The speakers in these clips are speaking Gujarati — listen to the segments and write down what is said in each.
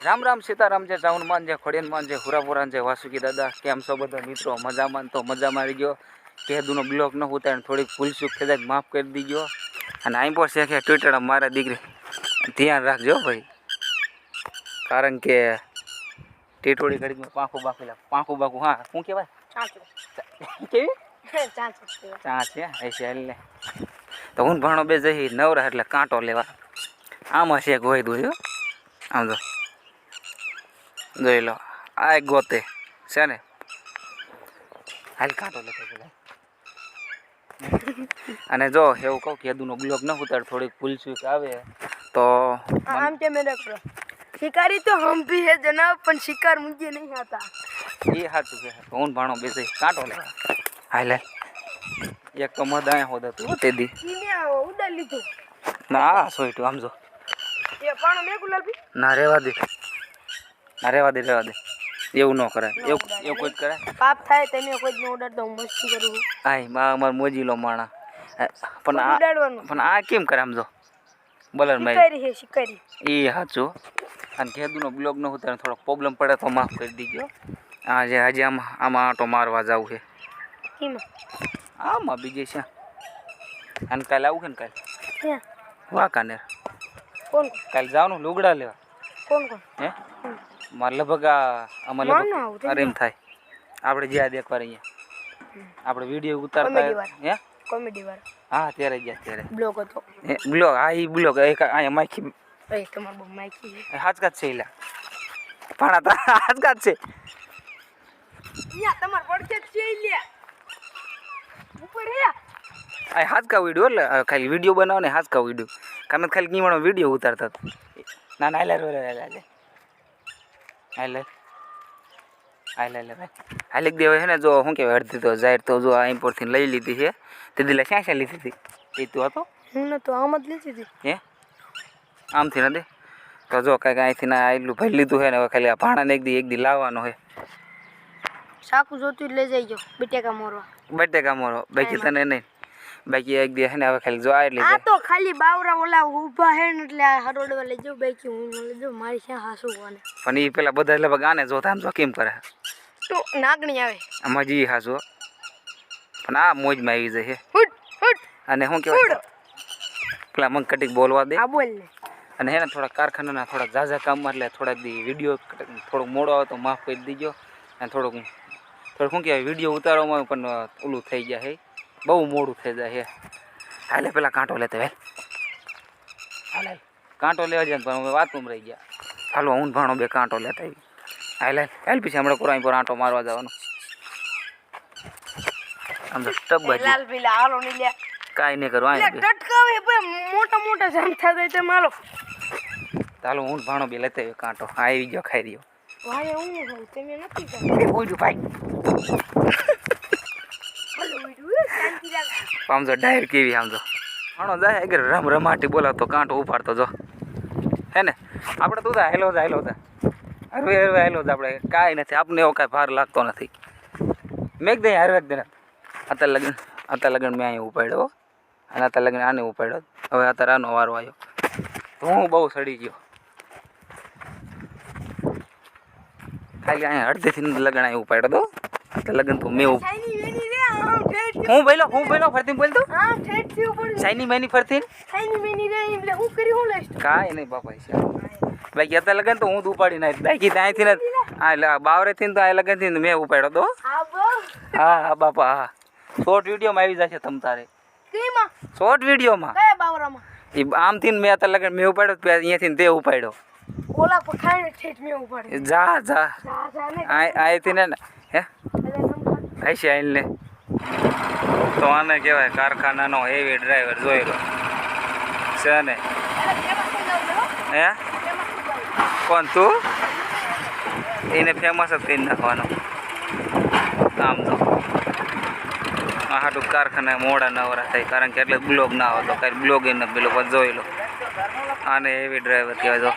રામ રામ સીતારામ છે, ચાઉનમાન છે, ખોડિયાનમાન છે, હુરાપુરાન છે, વાસુકી દાદા. કેમ છો બધા મિત્રો? મજામાં તો મજામાં રહી ગયો. કેદુનો બ્લોક ન ઉતારે થોડીક ભૂલચૂક થઈ જાય માફ કરી દીજો. અને અહીં પર છે કે ટ્વિટર મારા દીકરી ધ્યાન રાખજો ભાઈ, કારણ કે ટીટોડી ઘડીમાં પાંખું બાકું હા શું કહેવાય કેવી ચાંચ છે ऐसे એટલે તો હું ભાણો બે જઈ નવરા એટલે કાંટો લેવા આમાં છે ગોઈ દઉં આમ જો જોઈ લો આ એક ગોતે છે ને હાલ કાંટો લેતો પેલા. અને જો એવું કહું કે યદુનો બ્લોગ ન ઉતાર થોડીક ભૂલચૂક આવે તો आम के मेरे को शिकारी तो हम भी है जनाब, पर शिकार मुझे नहीं आता. એ સાચું છે. હું ભાણો બેસી કાંટો લેવા હાલ એક તો મધ અહીંયા હોત હતું તે દી उड़ा ली तू ના સોઈટું આમ જો ये पानो में गुलाबी ના રહેવા દે એવું ન કરાય, એવું કોઈ જ કરાય. पाप थाय तने कोई न उड़ा तो मस्ती करू આય માં અમાર મોજીલો માણા પણ ઉડાડવાનું પણ આ કેમ કરે આમ જો બલર મારી शिकारी है शिकारी. એ સાચું. અને કેદુનો બ્લોગ ન હોય થોડો પ્રોબ્લેમ પડે તો માફ કરી દીજો. આ જે હજી આમાં આંટો મારવા જવું છે कीमा આમાં બીજે છે. અને કાલે આવું છે ને કાલે क्या વાંકાનેર कौन કાલે જવાનું લુગડા લેવા कौन कौन હે મારે લગભગ આમાં ના, લગભગ ના, અરે એમ થાય આપણે જ્યાં એકવાર અહીંયા આપણે વિડીયો ઉતારતા હે कॉमेडी वाला હા ત્યારે ગયા ત્યારે ब्लॉग तो બ્લોગ હા એ બ્લોગ અહીંયા માખી ए तुम्हार बम माइकी है હાચકાત છે એલા પણ આ હાચકાત છે या तुम्हार પડકે છે લે ઉપર હે આ હાચકા વિડીયો એટલે ખાલી વિડીયો બનાવો ને હાચકા વિડીયો કામે ખાલી કીમણો વિડીયો ઉતારતા ના ના હાલે દેવાય છે ને. જો શું કહેવાય અડધી તો જાહેર તો જો અહીં પરથી લઈ લીધી છે તે દિલા ક્યાં લીધી હતી એ તું હતો હું તો આમદ લીધી હતી હે આમથી નથી તો જો કાંઈક અહીંથી ના આટલું ભરી લીધું છે ને હવે ખાલી આ ભાણાને એક દી લાવવાનો છે. સાકુ જોતું લઈ જઈજો બટેકા મોરવા બટેકા મોરો બાકી તને નહીં બાકી એક દી છે ને હવે ખાલી જો આ એટલે આ તો ખાલી બાવરા ઓલા ઊભા હે ને એટલે આ હરોડવા લઈ જાવ બાકી હું ન લઈ જાવ મારી ક્યાં હાસુ કોને પણ એ પેલા બધા લગભગ આને જોતા આમ જો કેમ કરે તો નાગણી આવે આમાં જી હાસો પણ આ મોજમાં આવી જાય છે. હુટ હુટ અને શું કહેવાય પેલા મંગ કટીક બોલવા દે આ બોલ ને અને હે ને થોડા કારખાનાના થોડા ઝાઝા કામમાં એટલે થોડાક દી વિડીયો થોડોક મોડો આવે તો માફ કરી દીજો. અને થોડુંક શું કહેવાય વિડીયો ઉતારવામાં પણ ઓલું થઈ જાય છે, બહુ મોડું થઈ જાય છે. હાલે પેલા કાંટો લેતા ભાઈ હાલે કાંટો લેવા જાય પણ અમે વાતમાં રહી ગયા. હાલો હું ભાણો બે કાંટો લેતા આવી હાલે હાલ પછી હમણાં કોરાઈ પર આંટો મારવા જવાનો આમ તો ટબ બાજુ લાલ પીલા આલો ની લે કાંઈ નહીં કરવા લે ટટકાવે ભાઈ મોટા મોટા જામ થા જાય તે મારો ચાલો હું ભાણો બે લેતા આવ્યો કાંટો આવી ગયો ખાઈ રહ્યો ભાઈ હું ભાઈ તમે નથી કરતા ઓય ભાઈ હલો વિડિયો શાંતિ રાખ આમ જો ડાયર કેવી આમ જો ભાણો જાય અગર રમાટી બોલાવતો કાંટો ઉપાડતો જો હે ને આપણે તું હેલો જા હરવે હેલો જ આપણે કાંઈ નથી આપણને એવો કાંઈ ભાર લાગતો નથી. મેં દઈ હરવે દે અત્યારે લગ્ન મેં અહીંયા ઉપાડ્યો અને અત્યારે લગ્ન આને ઉપાડ્યો હવે અત્યારે આનો વારો આવ્યો તો હું બહુ સડી ગયો. ખાલી અહીંયા અડધેથી લગ્ન અહીંયા ઉપાડ્યો તો અત્યારે લગ્ન તો મેં સાઈની વેની રે આમ ઠેઠ હું બોલો ફરતી બોલતો આમ ઠેઠ થી ઉપર સાઈની મેની ફરતી સાઈની વેની રે એટલે હું કરી હું લઈશ કાંઈ નહીં બાપા છે બાકી અત્યારે લગન તો હું જ ઉપાડી નાખી બાકી ત્યાંથી ને આ બાવરેથી ને તો આ લગનથી મેં ઉપાડ્યો તો આ બો હા બાપા હા શોર્ટ વિડીયોમાં આવી જશે તમ તારે કેમાં શોર્ટ વિડીયોમાં કયા બાવરામાં એ આમથી મેં અત્યારે લગન મેં ઉપાડ્યો અહીંયાથી તે ઉપાડ્યો ઓલા પર ખાઈને ઠેઠ મેં ઉપાડી જા જા જા ને અહીંથી ને હે એટલે સમજા આઈશે આઈને તો આને કહેવાય કારખાનાનો હેવી ડ્રાઈવર જોઈ લો છે ને હે કોણ તું એને ફેમસ જ કરી નાખવાનો આમ તો આ હાટું કારખાના મોડા નવરા થાય કારણ કે એટલે બ્લોગ ના હોય તો કાંઈ બ્લોગ એને પેલો પછી જોઈ લો આને હેવી ડ્રાઈવર કહેવાય જો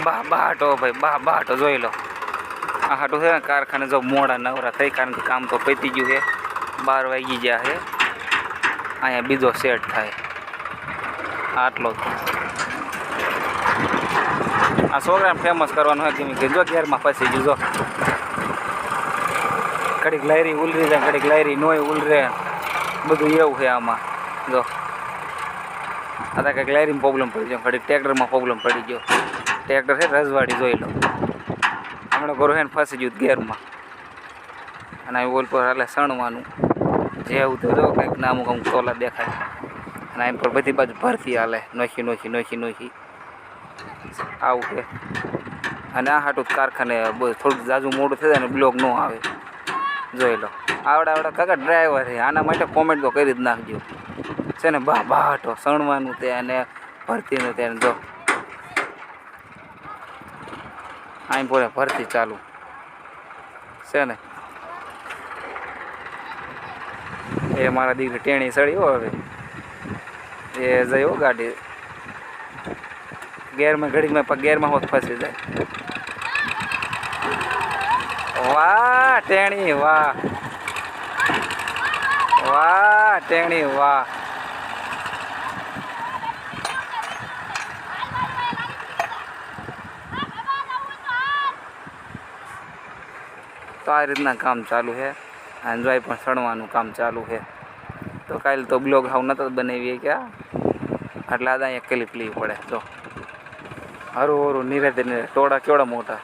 બાટો ભાઈ બાટો જોઈ લો. આ હાટું છે ને કારખાને જો મોડા નવરા થઈ, કારણ કે કામ તો પતી ગયું છે, 12 વાગી ગયા છે. અહીંયા બીજો સેટ થાય આટલો જ. આ છોકરાને ફેમસ કરવાનું હોય કેમ કે જો ગેરમાં ફસી ગયું. જો ઘડીક લાયરી ઉલરી જાય, ઘડીક લાયરી નોય ઉલરે, બધું એવું છે આમાં. જો આ તો કંઈક લાયરીમાં પ્રોબ્લેમ પડી ગયો, ઘડીક ટ્રેક્ટરમાં પ્રોબ્લેમ પડી ગયો. ટ્રેક્ટર છે રજવાડી જોઈ લો. હમણાં ગોરો છે ને ફસી ગયું ગેરમાં. અને અહીં ઓલ પર હાલે સણવાનું જેવું તો જો કંઈક નામું અમુક ટોલા દેખાય. અને અહીં પર બધી બાજુ ભરતી હાલે, નોખી આવું છે. અને આ હાટું કારખાને થોડુંક જાજુ મોડું થઈ જાય ને બ્લોક ન આવે. જોઈ લો આવડા કાકા ડ્રાઈવર છે, આના માટે કોમેન્ટ તો કરી જ નાખજો. છે ને બાટો સણવાનું તે અને ભરતીનું તે જો અહીં પોરે ભરતી ચાલુ છે ને. એ મારા દીકરી ટેણી સડી હો, હવે એ જઈ ગાડી ગેરમાં ઘડીમાં ગેરમાં હોત ફસી જાય. વાહ ટેણી વાહ, વાહ ટેણી વાહ. તો આ રીતના કામ ચાલુ છે. એન્જોય પણ સણવાનું કામ ચાલુ છે. તો કાલે તો બ્લોગ હાવ નતો બનાવીએ ક્યાં, એટલે આ અહીંયા ક્લિપ લેવી પડે. તો હરું નીરે ટોળા કેવડા મોટા.